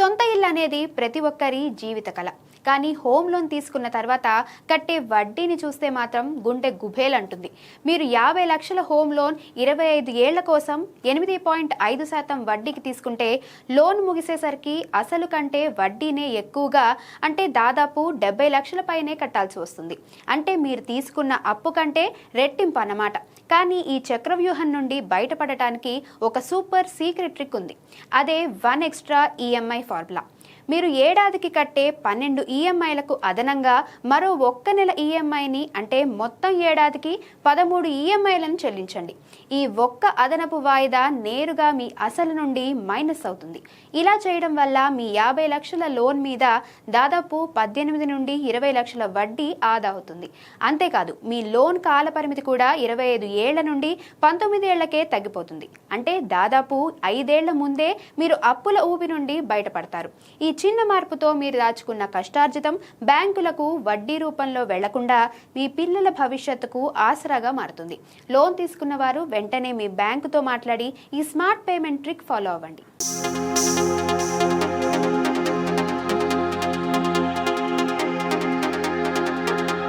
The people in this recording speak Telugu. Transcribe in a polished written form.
సొంత ఇల్లు అనేది ప్రతి ఒక్కరి జీవిత కళ. కానీ హోమ్ లోన్ తీసుకున్న తర్వాత కట్టే వడ్డీని చూస్తే మాత్రం గుండె గుబేలంటుంది. మీరు 50 లక్షల హోమ్ లోన్ 25 ఏళ్ల కోసం 8.5% వడ్డీకి తీసుకుంటే లోన్ ముగిసేసరికి అసలు కంటే వడ్డీనే ఎక్కువగా, అంటే దాదాపు 70 లక్షల పైనే కట్టాల్సి వస్తుంది. అంటే మీరు తీసుకున్న అప్పు కంటే రెట్టింపు అన్నమాట. కానీ ఈ చక్రవ్యూహం నుండి బయటపడటానికి ఒక సూపర్ సీక్రెట్ ట్రిక్ ఉంది. అదే 1 ఎక్స్ట్రా ఈఎంఐ ఫార్ములా. మీరు ఏడాదికి కట్టే 12 ఈఎంఐలకు అదనంగా మరో 1 నెల ఈఎంఐని, అంటే మొత్తం ఏడాదికి 13 ఈఎంఐలను చెల్లించండి. ఈ ఒక్క అదనపు వాయిదా నేరుగా మీ అసలు నుండి మైనస్ అవుతుంది. ఇలా చేయడం వల్ల మీ 50 లక్షల లోన్ మీద దాదాపు 18 నుండి 20 లక్షల వడ్డీ ఆదా అవుతుంది. అంతేకాదు, మీ లోన్ కాల పరిమితి కూడా 25 ఏళ్ల నుండి 19 ఏళ్లకే తగ్గిపోతుంది. అంటే దాదాపు 5 ఏళ్ల ముందే మీరు అప్పుల ఊబి నుండి బయటపడతారు. ఈ చిన్న మార్పుతో మీరు దాచుకున్న కష్టార్జితం బ్యాంకులకు వడ్డీ రూపంలో వెళ్లకుండా మీ పిల్లల భవిష్యత్తుకు ఆసరాగా మారుతుంది. లోన్ తీసుకున్న వారు వెంటనే మీ బ్యాంకుతో మాట్లాడి ఈ స్మార్ట్ పేమెంట్ ట్రిక్ ఫాలో అవ్వండి.